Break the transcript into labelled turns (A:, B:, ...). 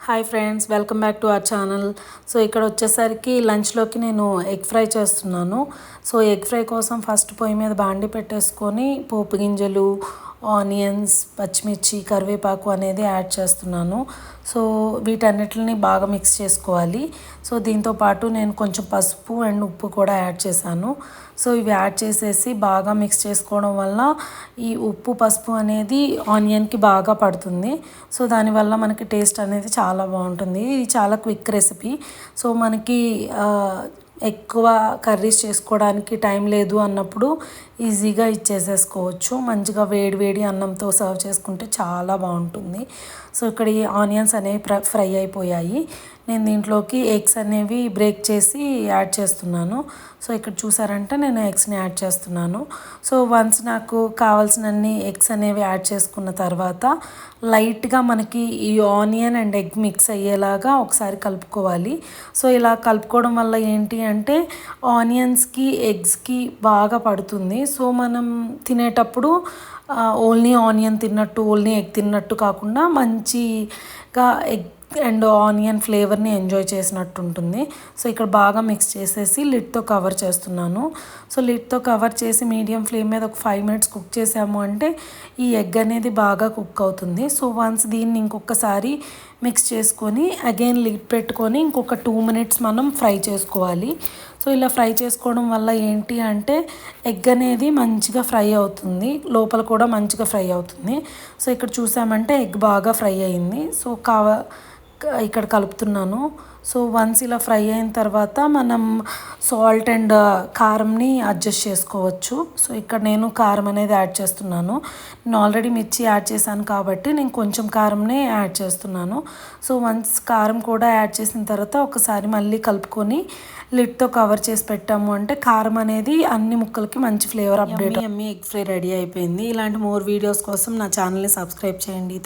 A: Hi friends, welcome back to our channel. So ఇక్కడ వచ్చేసరికి లంచ్లోకి నేను ఎగ్ ఫ్రై చేస్తున్నాను. సో ఎగ్ ఫ్రై కోసం ఫస్ట్ పొయ్యి మీద బాండి పెట్టేసుకొని పోపు గింజలు, ఆనియన్స్, పచ్చిమిర్చి, కరివేపాకు అనేది యాడ్ చేస్తున్నాను. సో వీటన్నిటిని బాగా మిక్స్ చేసుకోవాలి. సో దీంతోపాటు నేను కొంచెం పసుపు అండ్ ఉప్పు కూడా యాడ్ చేశాను. సో ఇవి యాడ్ చేసేసి బాగా మిక్స్ చేసుకోవడం వల్ల ఈ ఉప్పు పసుపు అనేది ఆనియన్కి బాగా పడుతుంది. సో దానివల్ల మనకి టేస్ట్ అనేది చాలా బాగుంటుంది. ఇది చాలా క్విక్ రెసిపీ. సో మనకి ఎక్కువ కర్రీస్ చేసుకోవడానికి టైం లేదు అన్నప్పుడు ఈజీగా ఇచ్చేసేసుకోవచ్చు. మంచిగా వేడి వేడి అన్నంతో సర్వ్ చేసుకుంటే చాలా బాగుంటుంది. సో ఇక్కడ ఈ ఆనియన్స్ అనేవి ఫ్రై అయిపోయాయి. నేను దీంట్లోకి ఎగ్స్ అనేవి బ్రేక్ చేసి యాడ్ చేస్తున్నాను. సో ఇక్కడ చూసారంటే నేను ఎగ్స్ని యాడ్ చేస్తున్నాను. సో వన్స్ నాకు కావాల్సినన్ని ఎగ్స్ అనేవి యాడ్ చేసుకున్న తర్వాత లైట్గా మనకి ఈ ఆనియన్ అండ్ ఎగ్ మిక్స్ అయ్యేలాగా ఒకసారి కలుపుకోవాలి. సో ఇలా కలుపుకోవడం వల్ల ఏంటి అంటే ఆనియన్స్కి ఎగ్స్కి బాగా పడుతుంది. సో మనం తినేటప్పుడు ఓన్లీ ఆనియన్ తిన్నట్టు, ఓన్లీ ఎగ్ తిన్నట్టు కాకుండా మంచిగా ఎగ్ అండ్ ఆనియన్ ఫ్లేవర్ని ఎంజాయ్ చేసినట్టు ఉంటుంది. సో ఇక్కడ బాగా మిక్స్ చేసేసి లిడ్తో కవర్ చేస్తున్నాను. సో లిడ్తో కవర్ చేసి మీడియం ఫ్లేమ్ మీద ఒక 5 minutes కుక్ చేసాము అంటే ఈ ఎగ్ అనేది బాగా కుక్ అవుతుంది. సో వన్స్ దీన్ని ఇంకొకసారి మిక్స్ చేసుకొని అగైన్ లిడ్ పెట్టుకొని ఇంకొక 2 minutes మనం ఫ్రై చేసుకోవాలి. సో ఇలా ఫ్రై చేసుకోవడం వల్ల ఏంటి అంటే ఎగ్ అనేది మంచిగా ఫ్రై అవుతుంది, లోపల కూడా మంచిగా ఫ్రై అవుతుంది. సో ఇక్కడ చూసామంటే ఎగ్ బాగా ఫ్రై అయింది. సో ఇక్కడ కలుపుతున్నాను. సో వన్స్ ఇలా ఫ్రై అయిన తర్వాత మనం సాల్ట్ అండ్ కారంని అడ్జస్ట్ చేసుకోవచ్చు. సో ఇక్కడ నేను కారం అనేది యాడ్ చేస్తున్నాను. నేను ఆల్రెడీ మిర్చి యాడ్ చేశాను కాబట్టి నేను కొంచెం కారంనే యాడ్ చేస్తున్నాను. సో వన్స్ కారం కూడా యాడ్ చేసిన తర్వాత ఒకసారి మళ్ళీ కలుపుకొని లిడ్తో కవర్ చేసి పెట్టాము అంటే కారం అనేది అన్ని ముక్కలకి మంచి flavour update. Egg fry ready అయిపోయింది. ఇలాంటి మోర్ వీడియోస్ కోసం నా ఛానల్ని సబ్స్క్రైబ్ చేయండి.